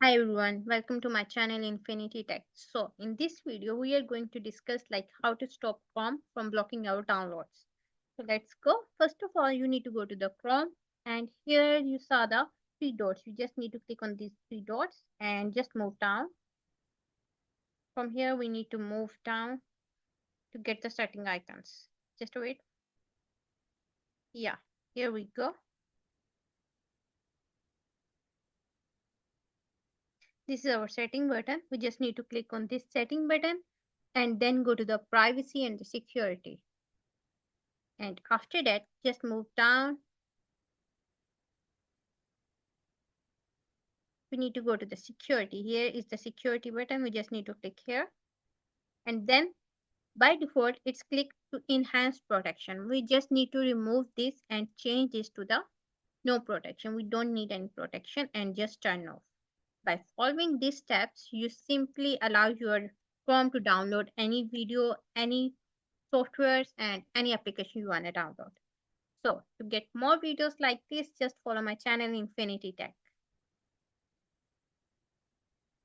Hi everyone, welcome to my channel Infinity Tech. So in this video we are going to discuss how to stop Chrome from blocking our downloads. So let's go. First of all, you need to go to the Chrome and here you saw the three dots. You just need to click on these three dots and just move down. From here we need to move down to get the setting icons. Just wait. Yeah, here we go. This is our setting button. We just need to click on this setting button and then go to the privacy and the security. And after that, just move down. We need to go to the security. Here is the security button. We just need to click here. And then by default, it's click to enhance protection. We just need to remove this and change this to the no protection. We don't need any protection and just turn off. By following these steps, you simply allow your Chrome to download any video, any softwares, and any application you want to download. So to get more videos like this, just follow my channel Infinity Tech.